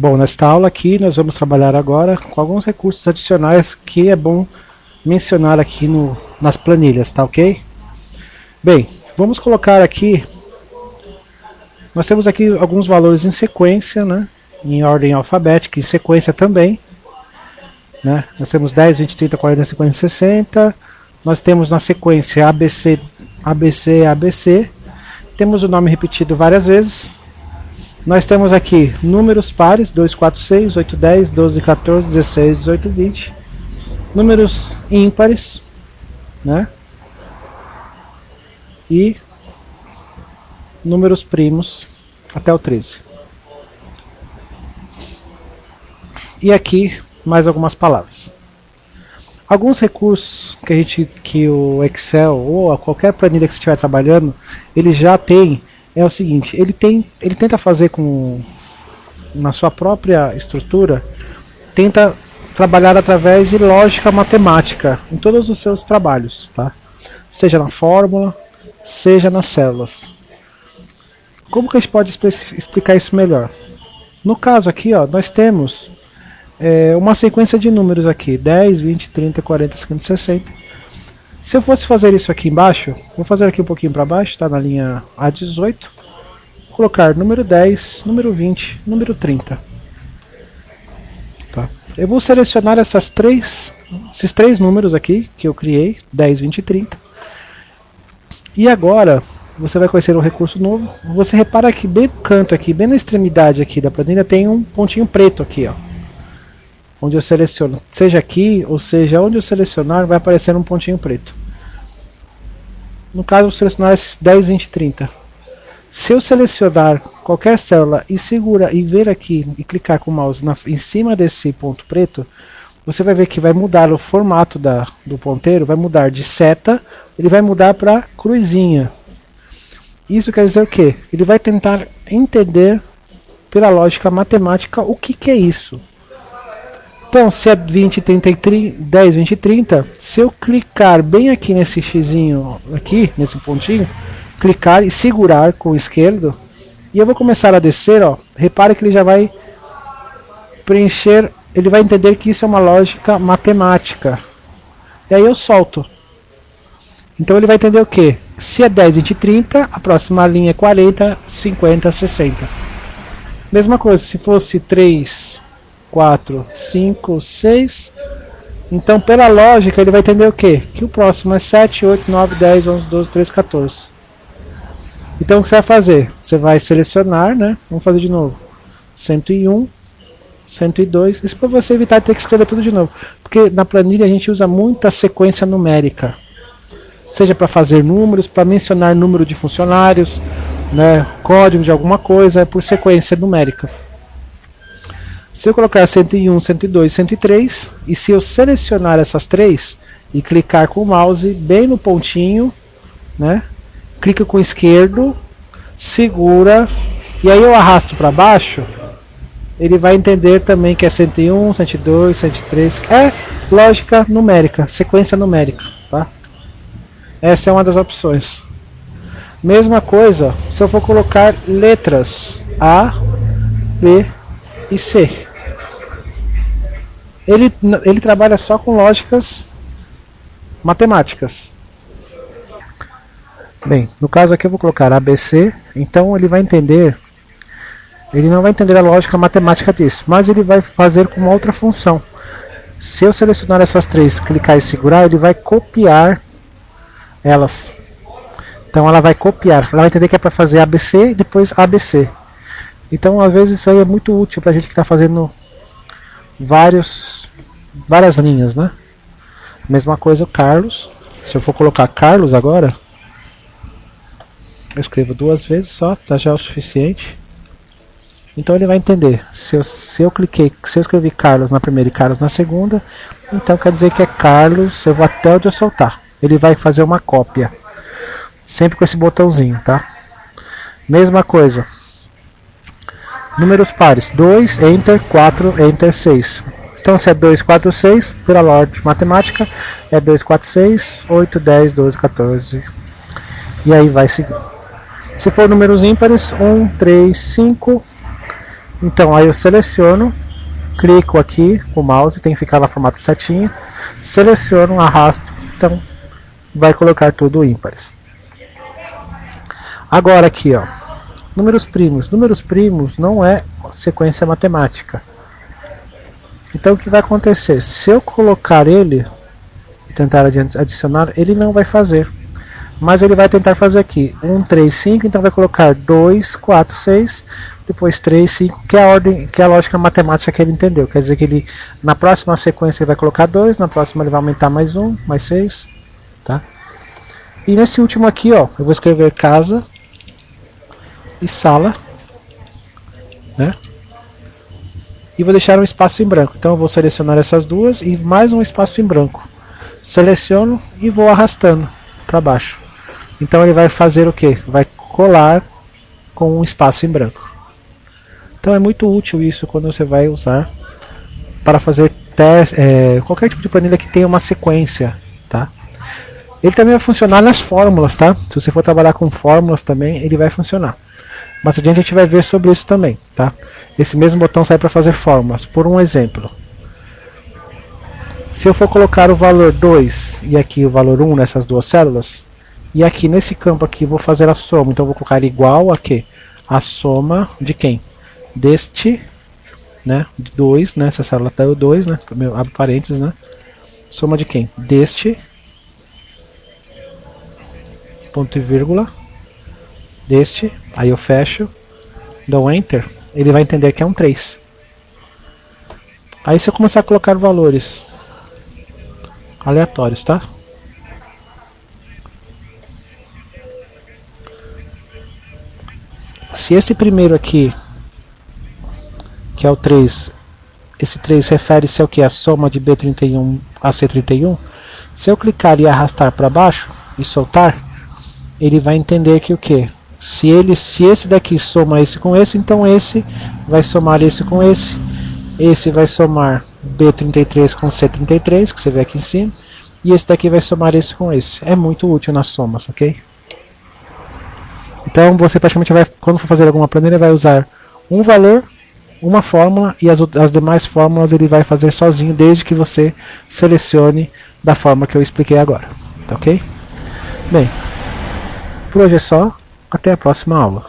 Bom, nesta aula aqui nós vamos trabalhar agora com alguns recursos adicionais que é bom mencionar aqui nas planilhas, tá ok? Bem, vamos colocar aqui, nós temos aqui alguns valores em sequência, né? Em ordem alfabética, em sequência também, né? Nós temos 10, 20, 30, 40, 50, 60, nós temos na sequência ABC, ABC, ABC, temos o nome repetido várias vezes. Nós temos aqui números pares, 2, 4, 6, 8, 10, 12, 14, 16, 18, 20. Números ímpares, né? E números primos até o 13. E aqui mais algumas palavras. Alguns recursos que o Excel ou qualquer planilha que você estiver trabalhando, ele já tem. É o seguinte, ele tenta fazer na sua própria estrutura, tenta trabalhar através de lógica matemática em todos os seus trabalhos, tá? Seja na fórmula, seja nas células. Como que a gente pode explicar isso melhor? No caso aqui, ó, nós temos uma sequência de números aqui, 10, 20, 30, 40, 50, 60. Se eu fosse fazer isso aqui embaixo, vou fazer aqui um pouquinho para baixo, tá? Na linha A18, vou colocar número 10, número 20, número 30. Tá? Eu vou selecionar esses três números aqui que eu criei, 10, 20 e 30. E agora, você vai conhecer um recurso novo. Você repara que bem no canto aqui, bem na extremidade aqui da planilha, tem um pontinho preto aqui, ó. Onde eu seleciono, seja aqui ou seja onde eu selecionar, vai aparecer um pontinho preto. No caso, eu vou selecionar esses 10, 20 e 30. Se eu selecionar qualquer célula e segurar e ver aqui e clicar com o mouse em cima desse ponto preto, você vai ver que vai mudar o formato do ponteiro, vai mudar de seta, ele vai mudar para cruzinha. Isso quer dizer o quê? Ele vai tentar entender pela lógica matemática o que é isso. Então, se é 20, 30 e 10, 20 e 30, se eu clicar bem aqui nesse xizinho, aqui, nesse pontinho, clicar e segurar com o esquerdo, e eu vou começar a descer, ó, repare que ele já vai preencher, ele vai entender que isso é uma lógica matemática. E aí eu solto. Então ele vai entender o quê? Se é 10, 20 e 30, a próxima linha é 40, 50, 60. Mesma coisa, se fosse 3... 4, 5, 6. Então, pela lógica, ele vai entender o quê? Que o próximo é 7, 8, 9, 10, 11, 12, 13, 14. Então, o que você vai fazer? Você vai selecionar, né? Vamos fazer de novo. 101, 102. Isso para você evitar de ter que escrever tudo de novo. Porque na planilha a gente usa muita sequência numérica. Seja para fazer números, para mencionar número de funcionários, né? Código de alguma coisa, é por sequência numérica. Se eu colocar 101, 102, 103, e se eu selecionar essas três e clicar com o mouse bem no pontinho, né? Clica com o esquerdo, segura, e aí eu arrasto para baixo, ele vai entender também que é 101, 102, 103, é lógica numérica, sequência numérica, tá? Essa é uma das opções. Mesma coisa, se eu for colocar letras A, B e C. Ele trabalha só com lógicas matemáticas. Bem, no caso aqui eu vou colocar ABC, então ele vai entender, ele não vai entender a lógica matemática disso, mas ele vai fazer com uma outra função. Se eu selecionar essas três, clicar e segurar, ele vai copiar elas. Então ela vai copiar, ela vai entender que é para fazer ABC e depois ABC. Então às vezes isso aí é muito útil para a gente que está fazendo várias linhas, né? Mesma coisa o Carlos. Se eu for colocar Carlos agora, eu escrevo duas vezes só, tá, já é o suficiente. Então ele vai entender. Se eu escrevi Carlos na primeira e Carlos na segunda, então quer dizer que é Carlos, eu vou até onde eu soltar. Ele vai fazer uma cópia. Sempre com esse botãozinho, tá? Mesma coisa. Números pares, 2, Enter, 4, Enter, 6. Então se é 2, 4, 6, pela ordem matemática, é 2, 4, 6, 8, 10, 12, 14. E aí vai seguir. Se for números ímpares, 1, 3, 5, Então aí eu seleciono, clico aqui com o mouse, tem que ficar no formato setinha, seleciono, arrasto, então vai colocar tudo ímpares. Agora aqui, ó, números primos não é sequência matemática. Então o que vai acontecer? Se eu colocar ele e tentar adicionar, ele não vai fazer. Mas ele vai tentar fazer aqui 1, 3, 5, então vai colocar 2, 4, 6, depois 3, 5, que é a ordem, que é a lógica matemática que ele entendeu. Quer dizer que ele, na próxima sequência ele vai colocar 2, na próxima ele vai aumentar mais 1, mais 6, tá? E nesse último aqui, ó, eu vou escrever casa e sala, né? E vou deixar um espaço em branco. Então eu vou selecionar essas duas e mais um espaço em branco. Seleciono e vou arrastando para baixo. Então ele vai fazer o que? Vai colar com um espaço em branco. Então é muito útil isso quando você vai usar para fazer qualquer tipo de planilha que tenha uma sequência, tá? Ele também vai funcionar nas fórmulas, tá? Se você for trabalhar com fórmulas também, ele vai funcionar. Mas adiante a gente vai ver sobre isso também, tá? Esse mesmo botão serve para fazer fórmulas. Por um exemplo, se eu for colocar o valor 2 e aqui o valor 1 nessas duas células, e aqui nesse campo aqui vou fazer a soma, então eu vou colocar igual a quê? A soma de quem? Deste, né? De 2, né? Essa célula está o 2, né? Abre parênteses, né? Soma de quem? Deste, ponto e vírgula, deste, aí eu fecho, dou Enter, ele vai entender que é um 3. Aí se eu começar a colocar valores aleatórios, tá? Se esse primeiro aqui, que é o 3, esse 3 refere-se ao que? A soma de B31 a C31, se eu clicar e arrastar para baixo e soltar, ele vai entender que o que? Se esse daqui soma esse com esse, então esse vai somar esse com esse vai somar B33 com C33, que você vê aqui em cima, e esse daqui vai somar esse com esse. É muito útil nas somas, ok? Então você praticamente vai, quando for fazer alguma planilha, vai usar um valor, uma fórmula, e as demais fórmulas ele vai fazer sozinho, desde que você selecione da forma que eu expliquei agora, tá ok? Bem, por hoje é só, até a próxima aula.